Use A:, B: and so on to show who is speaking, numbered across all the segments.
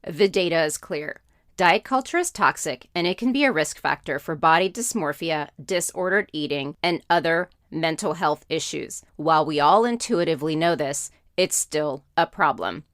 A: The data is clear. Diet culture is toxic, and it can be a risk factor for body dysmorphia, disordered eating, and other mental health issues. While we all intuitively know this, it's still a problem.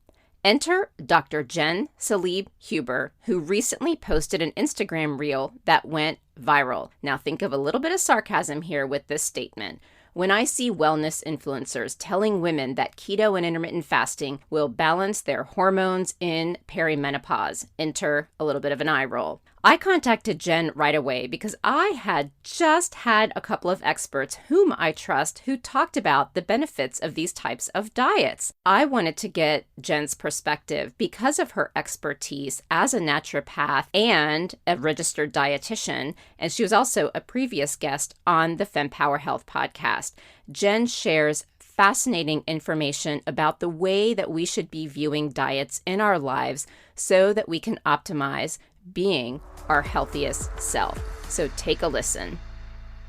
A: Enter Dr. Jenn Salib-Huber, who recently posted an Instagram reel that went viral. Now think of a little bit of sarcasm here with this statement. When I see wellness influencers telling women that keto and intermittent fasting will balance their hormones in perimenopause, enter a little bit of an eye roll. I contacted Jenn right away because I had just had a couple of experts whom I trust who talked about the benefits of these types of diets. I wanted to get Jenn's perspective because of her expertise as a naturopath and a registered dietitian, and she was also a previous guest on the Fempower Health podcast. Jenn shares fascinating information about the way that we should be viewing diets in our lives so that we can optimize being our healthiest self. So take a listen.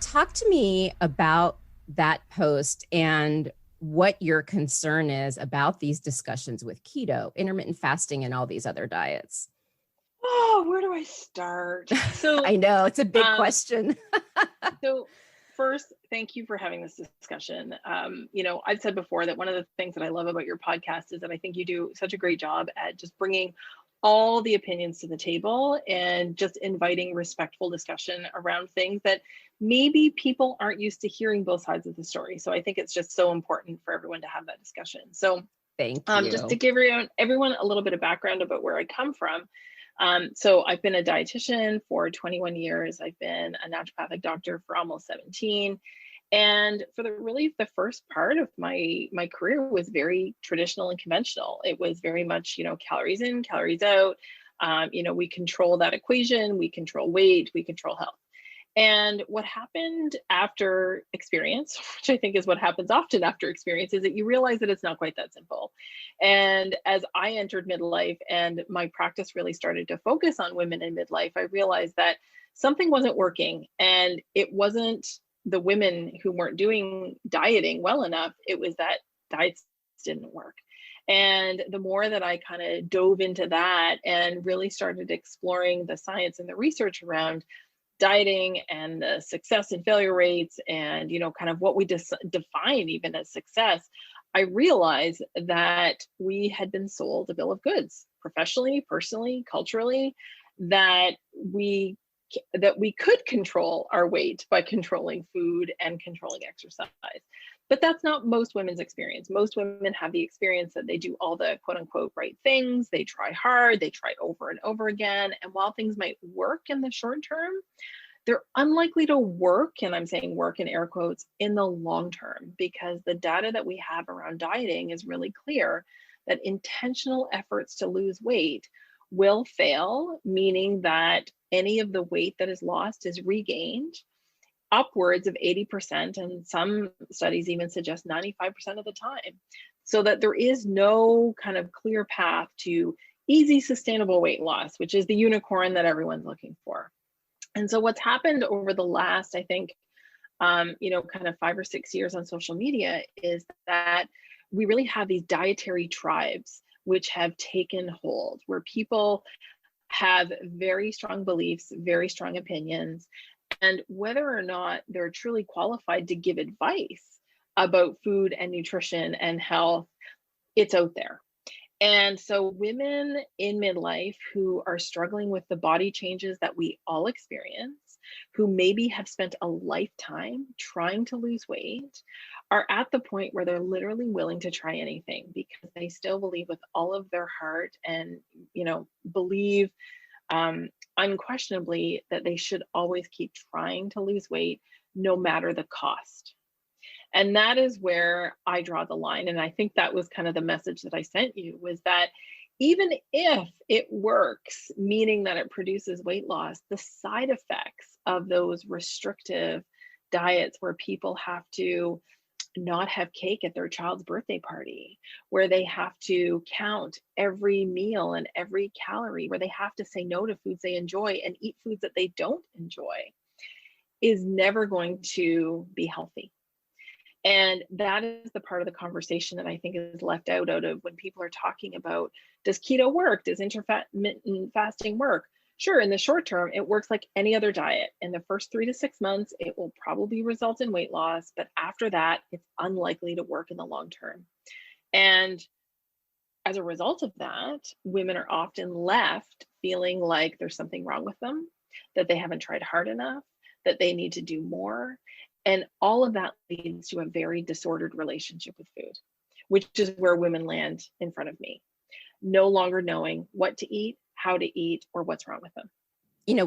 A: Talk to me about that post and what your concern is about these discussions with keto, intermittent fasting, and all these other diets.
B: Oh, where do I start? So
A: I know it's a big question.
B: So first, thank you for having this discussion. I've said before that one of the things that I love about your podcast is that I think you do such a great job at just bringing all the opinions to the table and just inviting respectful discussion around things that maybe people aren't used to hearing both sides of the story. So I think it's just so important for everyone to have that discussion. So
A: thank you.
B: Just to give everyone a little bit of background about where I come from. So I've been a dietitian for 21 years. I've been a naturopathic doctor for almost 17. And for the first part of my career was very traditional and conventional. It was very much, calories in, calories out. We control that equation, we control weight, we control health. And what happened after experience, which I think is what happens often after experience, is that you realize that it's not quite that simple. And as I entered midlife and my practice really started to focus on women in midlife, I realized that something wasn't working, and it wasn't the women who weren't doing dieting well enough. It was that diets didn't work. And the more that I kind of dove into that and really started exploring the science and the research around dieting and the success and failure rates and, kind of what we define even as success, I realized that we had been sold a bill of goods, professionally, personally, culturally, that we could control our weight by controlling food and controlling exercise. But that's not most women's experience. Most women have the experience that they do all the quote unquote right things. They try hard, they try over and over again. And while things might work in the short term, they're unlikely to work, and I'm saying work in air quotes, in the long term, because the data that we have around dieting is really clear that intentional efforts to lose weight will fail, meaning that any of the weight that is lost is regained upwards of 80%, and some studies even suggest 95% of the time, so that there is no kind of clear path to easy, sustainable weight loss, which is the unicorn that everyone's looking for. And so what's happened over the last, I think, kind of 5 or 6 years on social media is that we really have these dietary tribes which have taken hold, where people have very strong beliefs, very strong opinions, and whether or not they're truly qualified to give advice about food and nutrition and health, it's out there. And so women in midlife who are struggling with the body changes that we all experience, who maybe have spent a lifetime trying to lose weight, are at the point where they're literally willing to try anything because they still believe with all of their heart and, believe unquestionably that they should always keep trying to lose weight no matter the cost. And that is where I draw the line. And I think that was kind of the message that I sent you, was that even if it works, meaning that it produces weight loss, the side effects of those restrictive diets where people have to not have cake at their child's birthday party, where they have to count every meal and every calorie, where they have to say no to foods they enjoy and eat foods that they don't enjoy, is never going to be healthy. And that is the part of the conversation that I think is left out of when people are talking about, does keto work? Does intermittent fasting work? Sure, in the short term, it works like any other diet. In the first 3 to 6 months, it will probably result in weight loss, but after that, it's unlikely to work in the long term. And as a result of that, women are often left feeling like there's something wrong with them, that they haven't tried hard enough, that they need to do more. And all of that leads to a very disordered relationship with food, which is where women land in front of me, no longer knowing what to eat, how to eat, or what's wrong with them.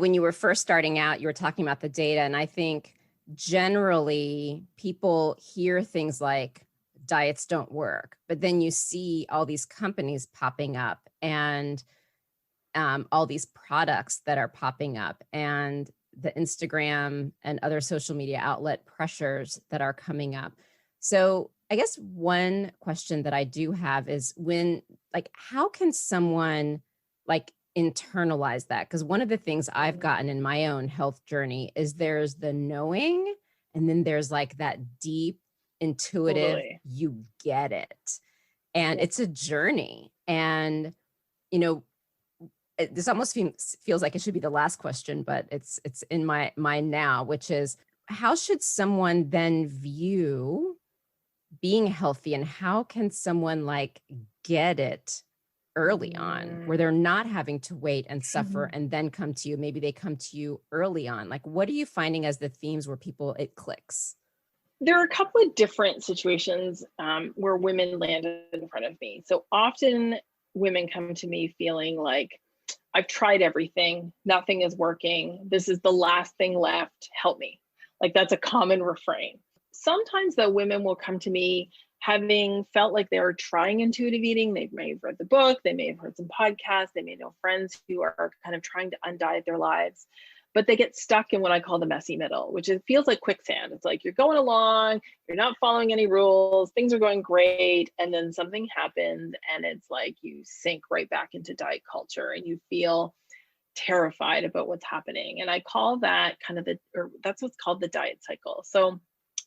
A: When you were first starting out, you were talking about the data. And I think generally people hear things like diets don't work, but then you see all these companies popping up and all these products that are popping up and the Instagram and other social media outlet pressures that are coming up. So I guess one question that I do have is how can someone internalize that? Because one of the things I've gotten in my own health journey is there's the knowing, and then there's that deep intuitive,
B: Totally.
A: You get it. And it's a journey. And, this almost feels like it should be the last question, but it's in my mind now, which is, how should someone then view being healthy, and how can someone get it early on, where they're not having to wait and suffer and then come to you? Maybe they come to you early on. What are you finding as the themes where it clicks?
B: There are a couple of different situations where women land in front of me. So often women come to me feeling like, I've tried everything, nothing is working. This is the last thing left. Help me. That's a common refrain. Sometimes though, women will come to me having felt like they were trying intuitive eating. They may have read the book, they may have heard some podcasts, they may know friends who are kind of trying to undiet their lives, but they get stuck in what I call the messy middle, which it feels like quicksand. It's like you're going along, you're not following any rules, things are going great, and then something happens and it's like you sink right back into diet culture and you feel terrified about what's happening. And I call that that's what's called the diet cycle. So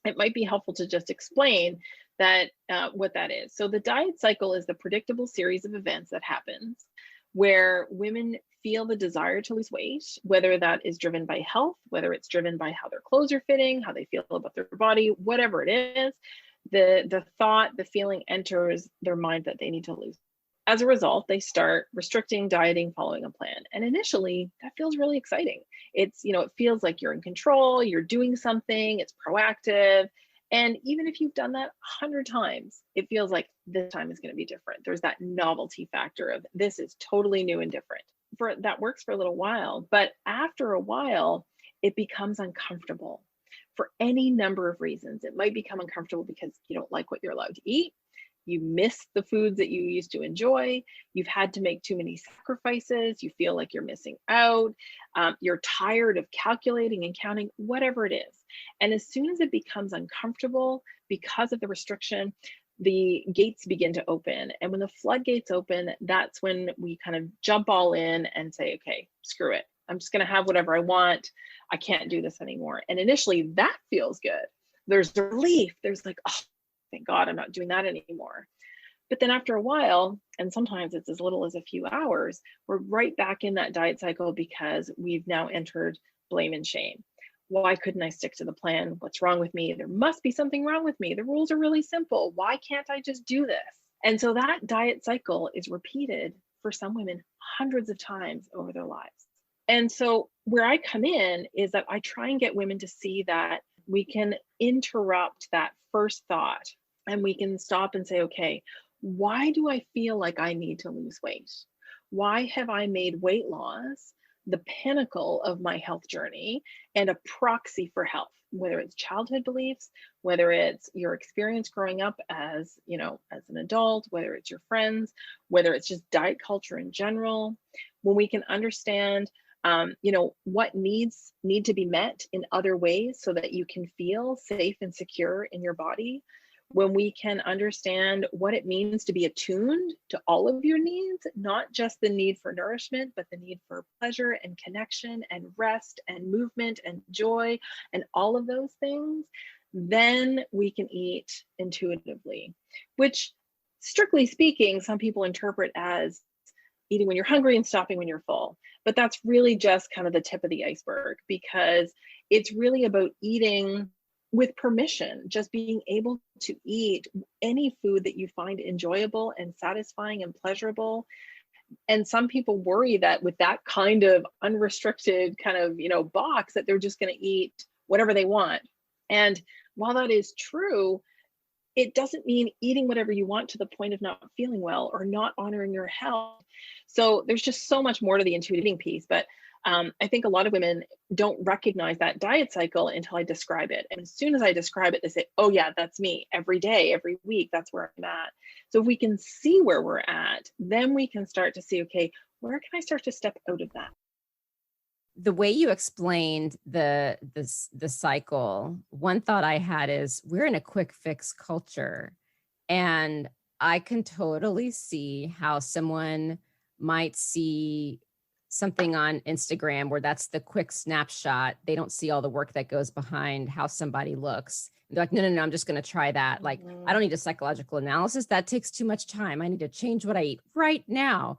B: it might be helpful to just explain that what that is. So the diet cycle is the predictable series of events that happens where women feel the desire to lose weight, whether that is driven by health, whether it's driven by how their clothes are fitting, how they feel about their body, whatever it is, the thought, the feeling enters their mind that they need to lose. As a result, they start restricting, dieting, following a plan. And initially, that feels really exciting. It feels like you're in control, you're doing something, it's proactive. And even if you've done that 100 times, it feels like this time is going to be different. There's that novelty factor of this is totally new and different. That works for a little while, but after a while, it becomes uncomfortable for any number of reasons. It might become uncomfortable because you don't like what you're allowed to eat. You miss the foods that you used to enjoy. You've had to make too many sacrifices. You feel like you're missing out. You're tired of calculating and counting, whatever it is. And as soon as it becomes uncomfortable because of the restriction, the gates begin to open. And when the floodgates open, that's when we kind of jump all in and say, okay, screw it. I'm just going to have whatever I want. I can't do this anymore. And initially that feels good. There's relief. There's like, oh, thank God I'm not doing that anymore. But then after a while, and sometimes it's as little as a few hours, we're right back in that diet cycle because we've now entered blame and shame. Why couldn't I stick to the plan? What's wrong with me? There must be something wrong with me. The rules are really simple. Why can't I just do this? And so that diet cycle is repeated for some women hundreds of times over their lives. And so where I come in is that I try and get women to see that we can interrupt that first thought and we can stop and say, okay, why do I feel like I need to lose weight? Why have I made weight loss the pinnacle of my health journey and a proxy for health, whether it's childhood beliefs, whether it's your experience growing up as an adult, whether it's your friends, whether it's just diet culture in general. When we can understand what needs to be met in other ways so that you can feel safe and secure in your body, when we can understand what it means to be attuned to all of your needs, not just the need for nourishment, but the need for pleasure and connection and rest and movement and joy and all of those things, then we can eat intuitively, which strictly speaking, some people interpret as eating when you're hungry and stopping when you're full. But that's really just kind of the tip of the iceberg, because it's really about eating with permission, just being able to eat any food that you find enjoyable and satisfying and pleasurable. And some people worry that with that kind of unrestricted kind of, box, that they're just going to eat whatever they want. And while that is true, it doesn't mean eating whatever you want to the point of not feeling well or not honoring your health. So there's just so much more to the intuitive eating piece. But I think a lot of women don't recognize that diet cycle until I describe it. And as soon as I describe it, they say, oh yeah, that's me every day, every week, that's where I'm at. So if we can see where we're at, then we can start to see, okay, where can I start to step out of that?
A: The way you explained the cycle, one thought I had is we're in a quick fix culture, and I can totally see how someone might see something on Instagram where that's the quick snapshot. They don't see all the work that goes behind how somebody looks. They're like, no, I'm just going to try that. Like, I don't need a psychological analysis. That takes too much time. I need to change what I eat right now.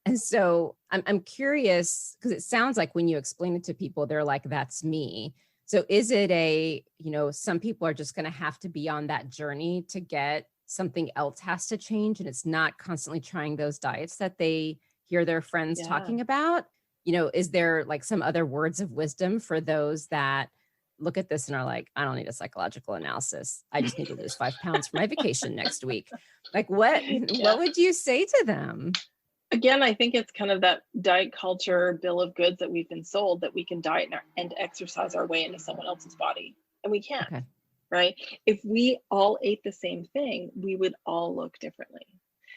A: And so I'm curious, because it sounds like when you explain it to people, they're like, that's me. So is it some people are just going to have to be on that journey to get something else has to change, and it's not constantly trying those diets that they hear their friends talking about? Is there like some other words of wisdom for those that look at this and are like, I don't need a psychological analysis. I just need to lose 5 pounds for my vacation next week. Like what would you say to them?
B: Again, I think it's kind of that diet culture bill of goods that we've been sold, that we can diet and exercise our way into someone else's body. And we can't,
A: okay.
B: Right? If we all ate the same thing, we would all look differently.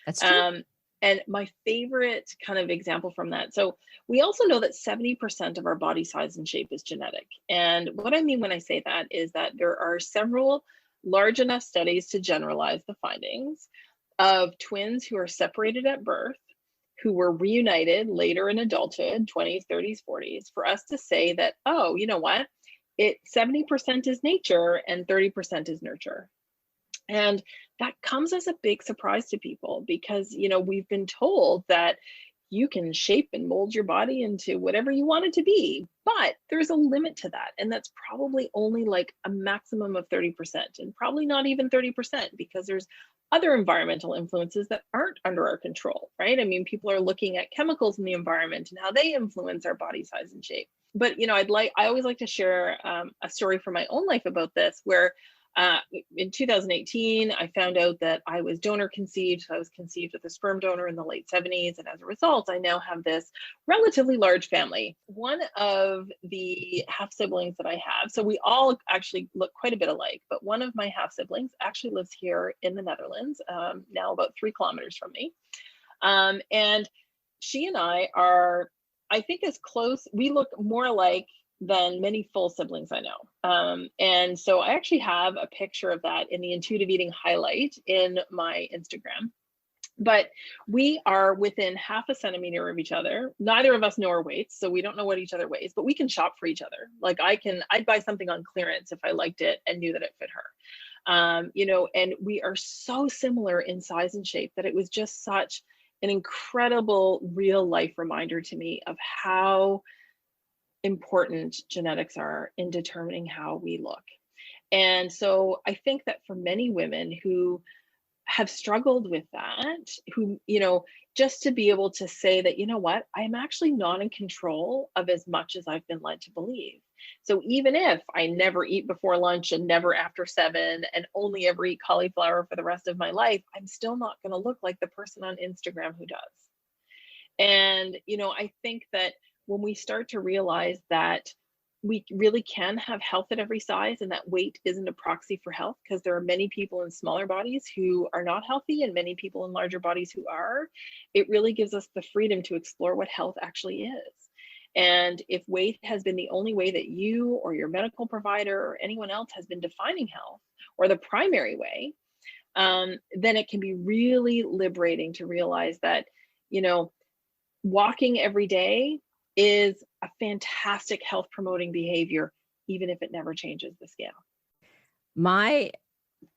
A: That's true.
B: And my favorite kind of example from that. So we also know that 70% of our body size and shape is genetic. And what I mean when I say that is that there are several large enough studies to generalize the findings of twins who are separated at birth, who were reunited later in adulthood, 20s, 30s, 40s, for us to say that, oh, you know what? 70% is nature and 30% is nurture. And that comes as a big surprise to people, because, we've been told that you can shape and mold your body into whatever you want it to be, but there's a limit to that. And that's probably only like a maximum of 30%, and probably not even 30%, because there's other environmental influences that aren't under our control, right? I mean, people are looking at chemicals in the environment and how they influence our body size and shape. But, I always like to share a story from my own life about this, where in 2018, I found out that I was donor conceived. So I was conceived with a sperm donor in the late 70s. And as a result, I now have this relatively large family. One of the half siblings that I have, so we all actually look quite a bit alike, but one of my half siblings actually lives here in the Netherlands, now about 3 kilometers from me. And she and I are, I think, as close, we look more alike than many full siblings I know. And so I actually have a picture of that in the intuitive eating highlight in my Instagram. But we are within half a centimeter of each other. Neither of us know our weights, so we don't know what each other weighs, but we can shop for each other. Like I'd buy something on clearance if I liked it and knew that it fit her. And we are so similar in size and shape that it was just such an incredible real life reminder to me of how important genetics are in determining how we look. And so I think that for many women who have struggled with that, who, just to be able to say that, you know what, I'm actually not in control of as much as I've been led to believe. So even if I never eat before lunch and never after 7 and only ever eat cauliflower for the rest of my life, I'm still not going to look like the person on Instagram who does. And, I think that when we start to realize that we really can have health at every size, and that weight isn't a proxy for health, because there are many people in smaller bodies who are not healthy and many people in larger bodies who are, it really gives us the freedom to explore what health actually is. And if weight has been the only way that you or your medical provider or anyone else has been defining health, or the primary way, then it can be really liberating to realize that, walking every day is a fantastic health promoting behavior, even if it never changes the scale.
A: My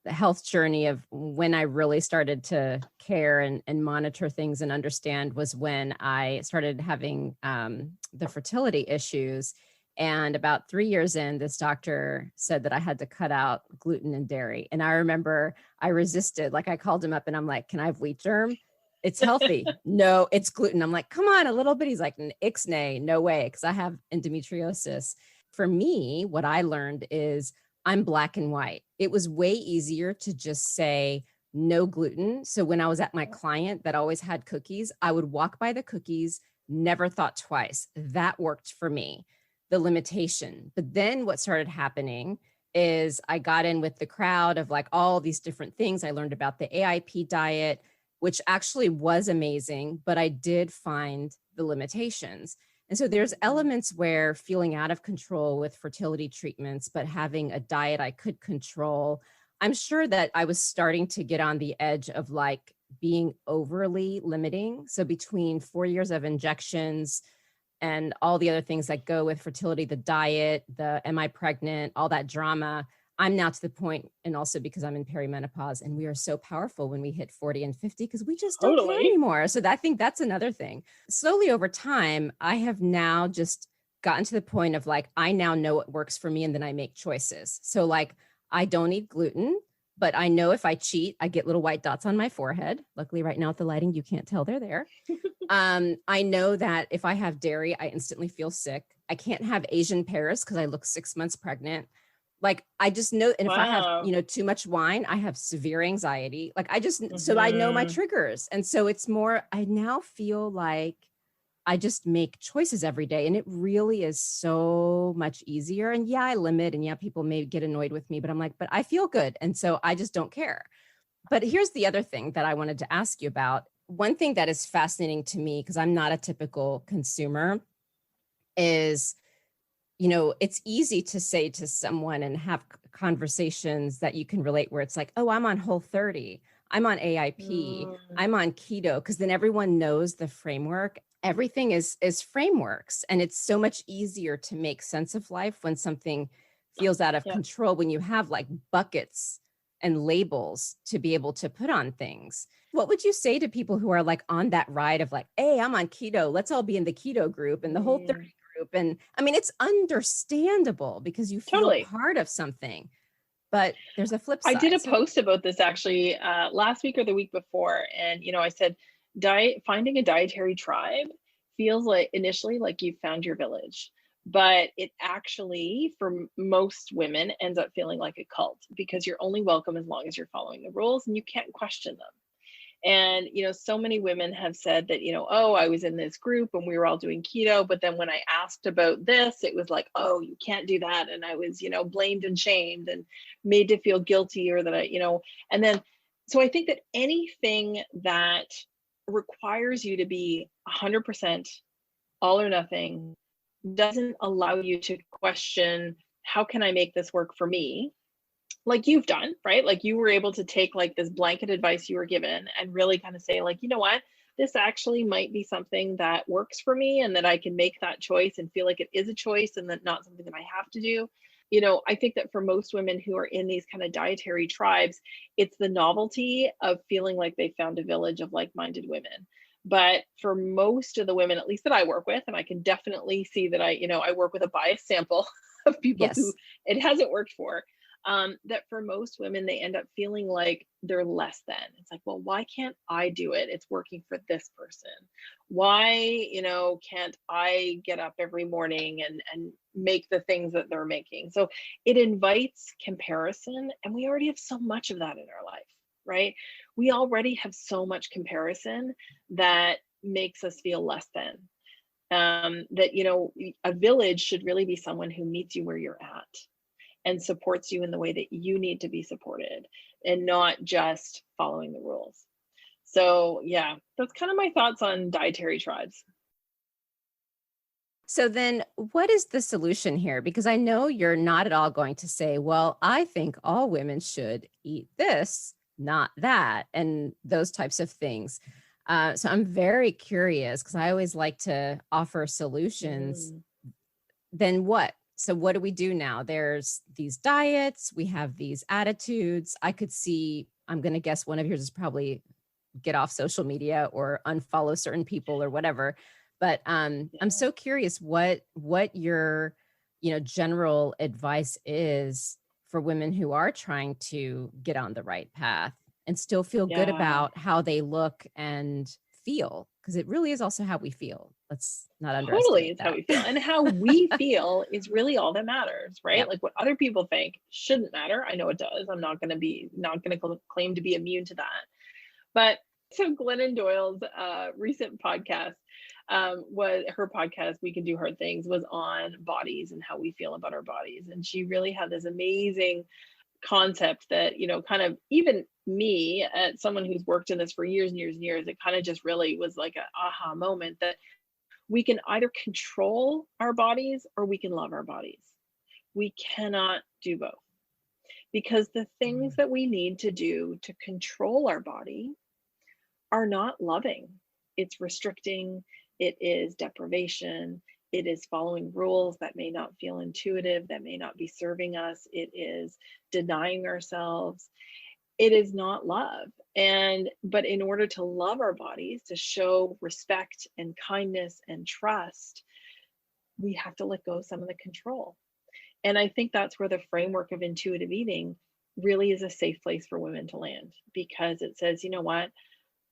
A: health journey of when I really started to care and monitor things and understand was when I started having the fertility issues. And about 3 years in, this doctor said that I had to cut out gluten and dairy. And I remember I resisted. Like I called him up and I'm like, can I have wheat germ? It's healthy. No, it's gluten. I'm like, come on, a little bit. He's like, ixnay, no way, because I have endometriosis. For me, what I learned is I'm black and white. It was way easier to just say no gluten. So when I was at my client that always had cookies, I would walk by the cookies, never thought twice. That worked for me, the limitation. But then what started happening is I got in with the crowd of like all these different things. I learned about the AIP diet, which actually was amazing, but I did find the limitations. And so there's elements where feeling out of control with fertility treatments, but having a diet I could control. I'm sure that I was starting to get on the edge of like being overly limiting. So between 4 years of injections and all the other things that go with fertility, the diet, the am I pregnant, all that drama, I'm now to the point, and also because I'm in perimenopause and we are so powerful when we hit 40 and 50 because we just don't care anymore. So I think that's another thing. Slowly over time, I have now just gotten to the point of like, I now know what works for me and then I make choices. So like, I don't eat gluten, but I know if I cheat, I get little white dots on my forehead. Luckily right now with the lighting, you can't tell they're there. I know that if I have dairy, I instantly feel sick. I can't have Asian pears because I look 6 months pregnant. Like, I just know, and if I have, too much wine, I have severe anxiety. Like so I know my triggers. And so it's more, I now feel like I just make choices every day. And it really is so much easier. And yeah, I limit and yeah, people may get annoyed with me, but I'm like, but I feel good. And so I just don't care. But here's the other thing that I wanted to ask you about. One thing that is fascinating to me, because I'm not a typical consumer, is it's easy to say to someone and have conversations that you can relate where it's like, oh, I'm on Whole30, I'm on AIP, I'm on keto, because then everyone knows the framework. Everything is frameworks. And it's so much easier to make sense of life when something feels out of control, when you have like buckets and labels to be able to put on things. What would you say to people who are like on that ride of like, hey, I'm on keto, let's all be in the keto group and the Whole30 group? And I mean, it's understandable because you feel part of something, but there's a flip side.
B: I did a post about this actually last week or the week before. And, I said, finding a dietary tribe feels like initially like you've found your village, but it actually, for most women, ends up feeling like a cult because you're only welcome as long as you're following the rules and you can't question them. And, so many women have said that, oh, I was in this group and we were all doing keto. But then when I asked about this, it was like, oh, you can't do that. And I was, blamed and shamed and made to feel guilty, or that and then, so I think that anything that requires you to be 100% all or nothing doesn't allow you to question, how can I make this work for me? Like you've done, right? Like you were able to take like this blanket advice you were given and really kind of say like, you know what, this actually might be something that works for me and that I can make that choice and feel like it is a choice and that not something that I have to do. I think that for most women who are in these kind of dietary tribes, it's the novelty of feeling like they found a village of like-minded women. But for most of the women, at least that I work with, and I can definitely see that I work with a biased sample of people who it hasn't worked for. That for most women, they end up feeling like they're less than. It's like, well, why can't I do it? It's working for this person. Why, can't I get up every morning and make the things that they're making? So it invites comparison, and we already have so much of that in our life, right? We already have so much comparison that makes us feel less than. That, a village should really be someone who meets you where you're at and supports you in the way that you need to be supported and not just following the rules. So yeah, that's kind of my thoughts on dietary tribes.
A: So then what is the solution here? Because I know you're not at all going to say, well, I think all women should eat this, not that, and those types of things. So I'm very curious because I always like to offer solutions. Then what? So what do we do now? There's these diets, we have these attitudes. I could see, I'm going to guess one of yours is probably get off social media or unfollow certain people or whatever. But I'm so curious what your, general advice is for women who are trying to get on the right path and still feel good about how they look and feel, because it really is also how we feel. Let's not
B: Totally,
A: underestimate
B: it's
A: that.
B: how we feel. And how we feel is really all that matters, right?
A: Yep.
B: Like what other people think shouldn't matter. I know it does. I'm not going to claim to be immune to that. But so Glennon Doyle's recent podcast was her podcast, We Can Do Hard Things, was on bodies and how we feel about our bodies. And she really had this amazing concept that, kind of even me, as someone who's worked in this for years and years and years, it kind of just really was like an aha moment that we can either control our bodies or we can love our bodies. We cannot do both, because the things that we need to do to control our body are not loving. It's restricting, it is deprivation, it is following rules that may not feel intuitive, that may not be serving us, it is denying ourselves. It is not love. But in order to love our bodies, to show respect and kindness and trust, we have to let go of some of the control. And I think that's where the framework of intuitive eating really is a safe place for women to land, because it says, you know what?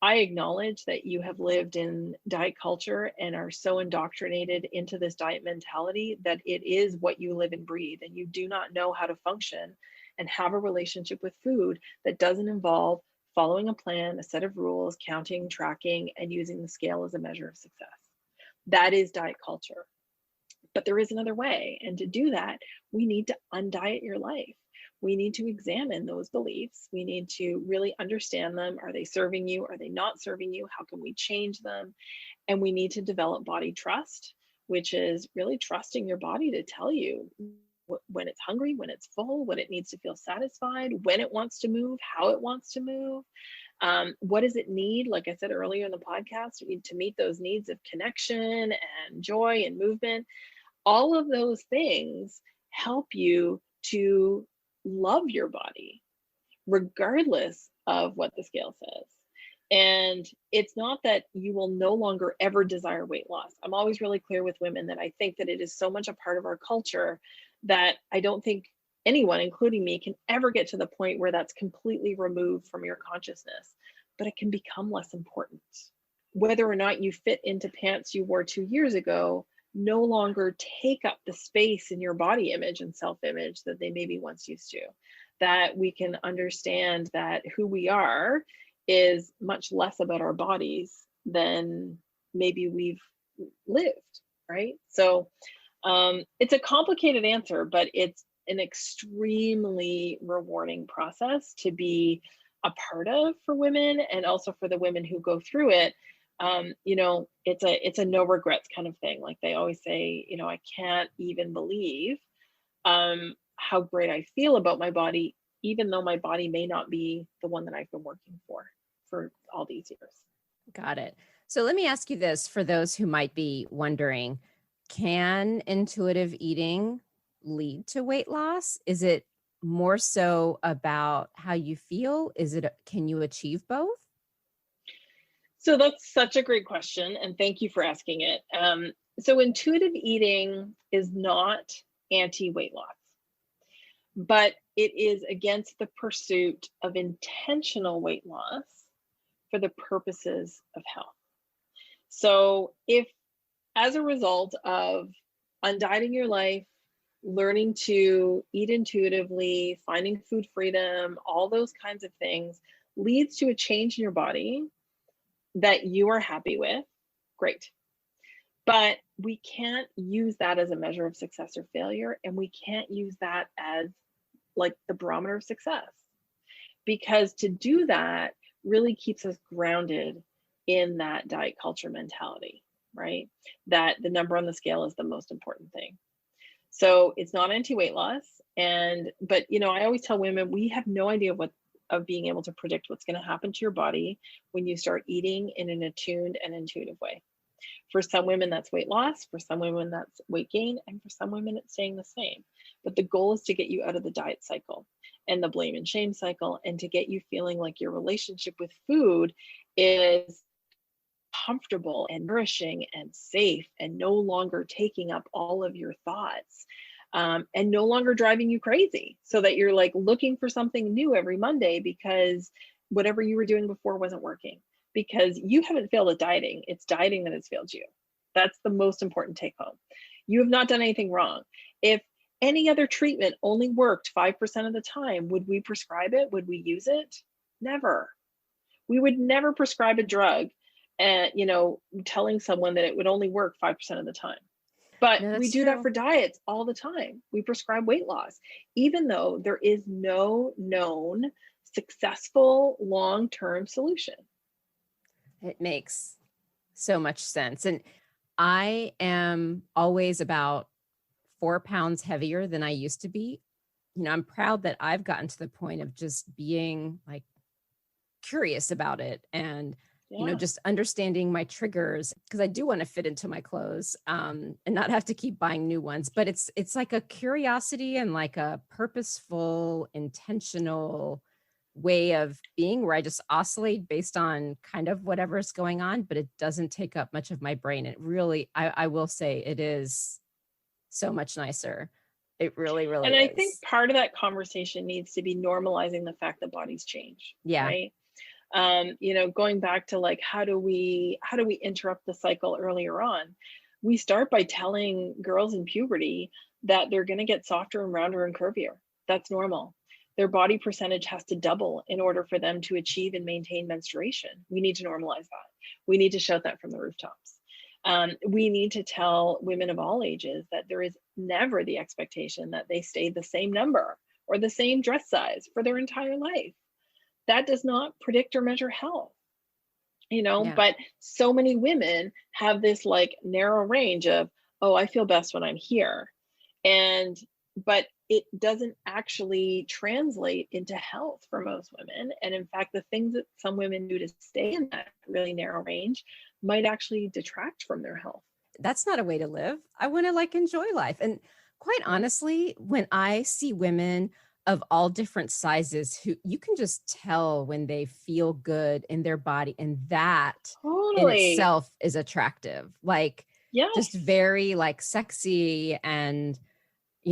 B: I acknowledge that you have lived in diet culture and are so indoctrinated into this diet mentality that it is what you live and breathe, and you do not know how to function and have a relationship with food that doesn't involve following a plan, a set of rules, counting, tracking, and using the scale as a measure of success. That is diet culture. But there is another way. And to do that, we need to undiet your life. We need to examine those beliefs. We need to really understand them. Are they serving you? Are they not serving you? How can we change them? And we need to develop body trust, which is really trusting your body to tell you when it's hungry, when it's full, when it needs to feel satisfied, when it wants to move, how it wants to move. What does it need? Like I said earlier in the podcast, we need to meet those needs of connection and joy and movement. All of those things help you to love your body, regardless of what the scale says. And it's not that you will no longer ever desire weight loss. I'm always really clear with women that I think that it is so much a part of our culture that I don't think anyone, including me, can ever get to the point where that's completely removed from your consciousness, but it can become less important. Whether or not you fit into pants you wore 2 years ago no longer take up the space in your body image and self-image that they maybe once used to. That we can understand that who we are is much less about our bodies than maybe we've lived, right? So it's a complicated answer, but it's an extremely rewarding process to be a part of for women, and also for the women who go through it. It's a no regrets kind of thing. Like they always say, I can't even believe how great I feel about my body, even though my body may not be the one that I've been working for all these years.
A: Got it. So let me ask you this, for those who might be wondering, can intuitive eating lead to weight loss? Is it more so about how you feel? Can you achieve both?
B: So that's such a great question, and thank you for asking it. So intuitive eating is not anti-weight loss, but it is against the pursuit of intentional weight loss for the purposes of health. So if, as a result of undieting your life, learning to eat intuitively, finding food freedom, all those kinds of things, leads to a change in your body that you are happy with, great. But we can't use that as a measure of success or failure, and we can't use that as like the barometer of success, because to do that really keeps us grounded in that diet culture mentality, right? That the number on the scale is the most important thing. So it's not anti-weight loss. But I always tell women, we have no idea of being able to predict what's going to happen to your body when you start eating in an attuned and intuitive way. For some women, that's weight loss. For some women, that's weight gain. And for some women, it's staying the same. But the goal is to get you out of the diet cycle and the blame and shame cycle, and to get you feeling like your relationship with food is comfortable and nourishing and safe and no longer taking up all of your thoughts, and no longer driving you crazy, so that you're like looking for something new every Monday because whatever you were doing before wasn't working. Because you haven't failed at dieting, it's dieting that has failed you. That's the most important take home. You have not done anything wrong. If any other treatment only worked 5% of the time, would we prescribe it? Would we use it? Never. We would never prescribe a drug and, telling someone that it would only work 5% of the time. But
A: No,
B: we
A: that's
B: do
A: true.
B: that for diets all the time. We prescribe weight loss, even though there is no known successful long-term solution.
A: It makes so much sense. And I am always about 4 pounds heavier than I used to be. I'm proud that I've gotten to the point of just being like curious about it and,
B: Yeah.
A: just understanding my triggers, because I do want to fit into my clothes, and not have to keep buying new ones. But it's like a curiosity and like a purposeful, intentional way of being where I just oscillate based on kind of whatever's going on, but it doesn't take up much of my brain. It really, I will say, it is so much nicer. It really, really
B: And I think
A: is.
B: part of that conversation needs to be normalizing the fact that bodies change,
A: Yeah.
B: right? Going back to like, how do we interrupt the cycle earlier on? We start by telling girls in puberty that they're going to get softer and rounder and curvier. That's normal. Their body percentage has to double in order for them to achieve and maintain menstruation. We need to normalize that. We need to shout that from the rooftops. We need to tell women of all ages that there is never the expectation that they stay the same number or the same dress size for their entire life. That does not predict or measure health,
A: Yeah.
B: but so many women have this like narrow range of, oh, I feel best when I'm here. But it doesn't actually translate into health for most women. And in fact, the things that some women do to stay in that really narrow range might actually detract from their health.
A: That's not a way to live. I want to like enjoy life. And quite
B: Right.
A: honestly, when I see women of all different sizes who you can just tell when they feel good in their body, and that in
B: Totally.
A: itself is attractive, like just
B: Yes.
A: very like sexy. And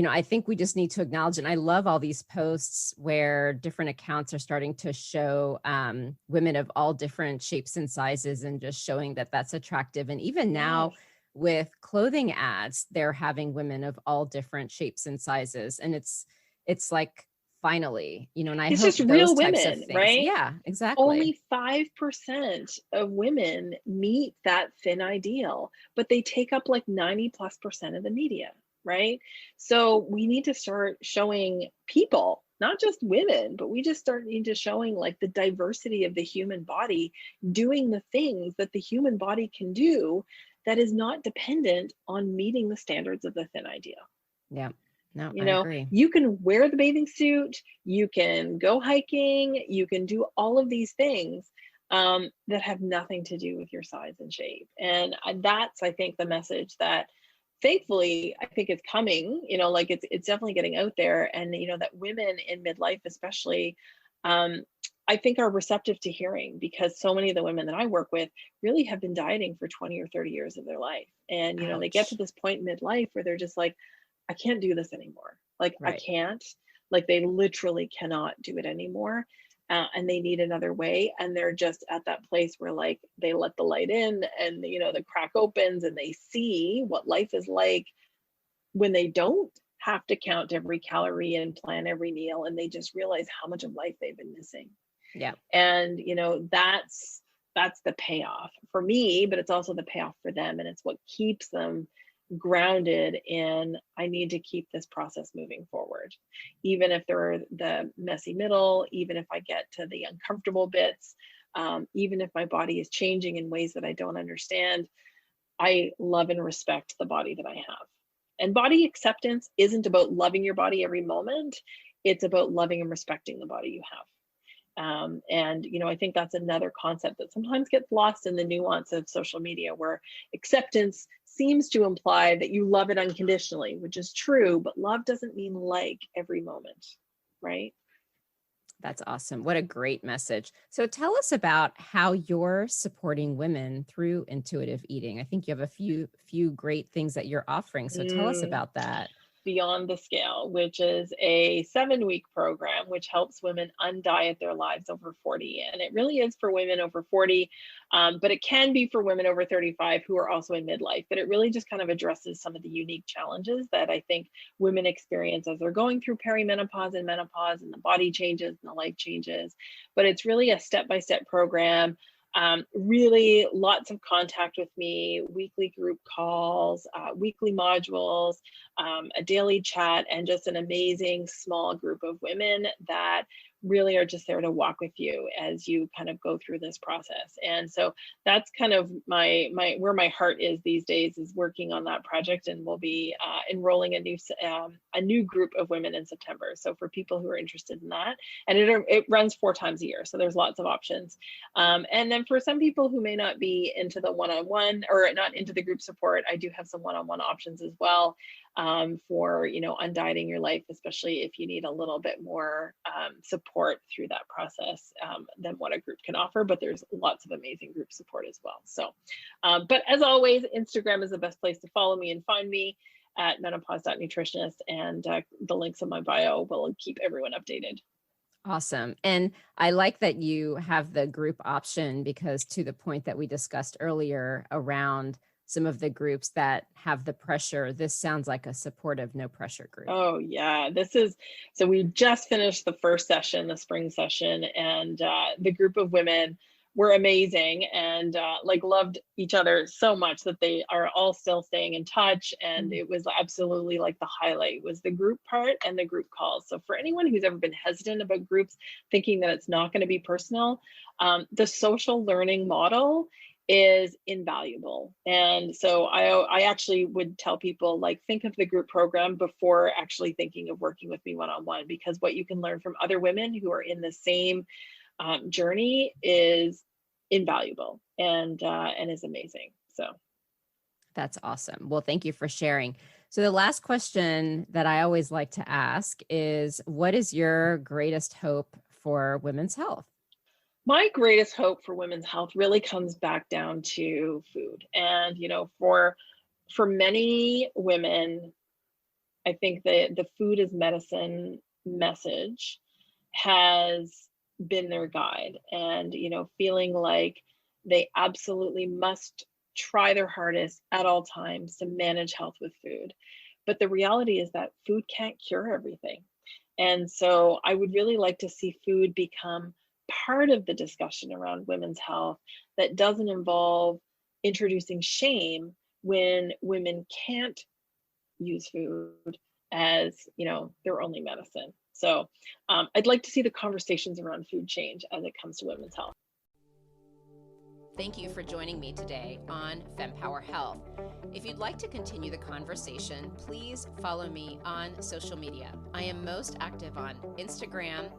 A: I think we just need to acknowledge, and I love all these posts where different accounts are starting to show women of all different shapes and sizes, and just showing that that's attractive. And even now
B: Yes.
A: with clothing ads, they're having women of all different shapes and sizes. And it's like, finally, and I
B: It's
A: hope
B: just
A: those
B: real
A: types of
B: women,
A: things.
B: right?
A: Yeah, exactly.
B: Only 5% of women meet that thin ideal, but they take up like 90+% of the media, right? So we need to start showing people, not just women, but we just start need to showing like the diversity of the human body doing the things that the human body can do that is not dependent on meeting the standards of the thin ideal.
A: Yeah. No, I agree.
B: You can wear the bathing suit, you can go hiking, you can do all of these things that have nothing to do with your size and shape. And that's, I think, the message that thankfully I think it's coming, like it's definitely getting out there. And, that women in midlife, especially, I think are receptive to hearing, because so many of the women that I work with really have been dieting for 20 or 30 years of their life. And, they get to
A: Ouch.
B: this point in midlife where they're just like, I can't do this anymore. Like, I
A: Right.
B: can't, like, they literally cannot do it anymore. And they need another way. And they're just at that place where, like, they let the light in and, the crack opens and they see what life is like when they don't have to count every calorie and plan every meal. And they just realize how much of life they've been missing.
A: Yeah.
B: And, that's the payoff for me, but it's also the payoff for them. And it's what keeps them grounded in, I need to keep this process moving forward, even if there are the messy middle, even if I get to the uncomfortable bits, even if my body is changing in ways that I don't understand. I love and respect the body that I have. And body acceptance isn't about loving your body every moment. It's about loving and respecting the body you have. And, I think that's another concept that sometimes gets lost in the nuance of social media, where acceptance seems to imply that you love it unconditionally, which is true, but love doesn't mean like every moment, right?
A: That's awesome. What a great message. So tell us about how you're supporting women through intuitive eating. I think you have a few great things that you're offering. So tell us
B: Mm.
A: about that.
B: Beyond the Scale, which is a 7-week program which helps women undiet their lives over 40. And it really is for women over 40, but it can be for women over 35 who are also in midlife. But it really just kind of addresses some of the unique challenges that I think women experience as they're going through perimenopause and menopause, and the body changes and the life changes. But it's really a step-by-step program. Really lots of contact with me, weekly group calls, weekly modules, a daily chat, and just an amazing small group of women that really are just there to walk with you as you kind of go through this process. And so that's kind of my where my heart is these days, is working on that project, and we'll be enrolling a new group of women in September. So for people who are interested in that, and it runs 4 times a year, so there's lots of options. And then for some people who may not be into the one-on-one or not into the group support, I do have some one-on-one options as well, for undieting your life, especially if you need a little bit more support through that process than what a group can offer. But there's lots of amazing group support as well. So, but as always, Instagram is the best place to follow me and find me at menopause.nutritionist, and the links in my bio will keep everyone updated.
A: Awesome. And I like that you have the group option, because to the point that we discussed earlier around some of the groups that have the pressure, this sounds like a supportive, no pressure group.
B: Oh yeah, so we just finished the first session, the spring session, and the group of women were amazing, and loved each other so much that they are all still staying in touch. And it was absolutely like the highlight was the group part and the group calls. So for anyone who's ever been hesitant about groups, thinking that it's not going to be personal, the social learning model is invaluable. And so I actually would tell people, think of the group program before actually thinking of working with me one-on-one, because what you can learn from other women who are in the same journey is invaluable, and is amazing. So
A: that's awesome. Well, thank you for sharing. So the last question that I always like to ask is, what is your greatest hope for women's health?
B: my greatest hope for women's health really comes back down to food. And for many women, I think that the food is medicine message has been their guide, and feeling like they absolutely must try their hardest at all times to manage health with food. But the reality is that food can't cure everything. And so I would really like to see food become part of the discussion around women's health, that doesn't involve introducing shame when women can't use food as their only medicine. So I'd like to see the conversations around food change as it comes to women's health.
A: Thank you for joining me today on Fempower Health. If you'd like to continue the conversation, please follow me on social media. I am most active on Instagram,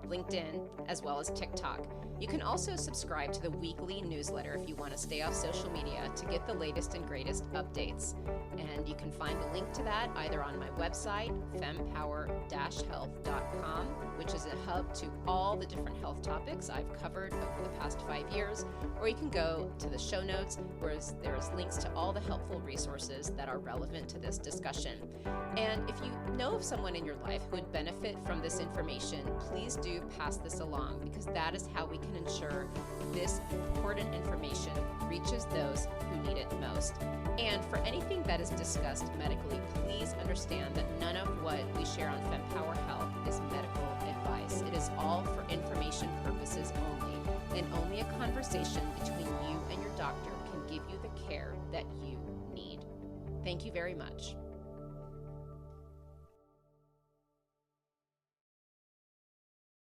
A: LinkedIn, as well as TikTok. You can also subscribe to the weekly newsletter if you want to stay off social media to get the latest and greatest updates. And you can find a link to that either on my website, fempower-health.com, which is a hub to all the different health topics I've covered over the past 5 years, or you can go to the show notes where there's links to all the helpful resources that are relevant to this discussion. And if you know of someone in your life who would benefit from this information, please do pass this along, because that is how we can ensure this important information reaches those who need it most. And for anything that is discussed medically, please understand that none of what we share on Fempower Health is medical advice. It is all for information purposes only, and only a conversation between you and your doctor can give you the care that you need. Thank you very much.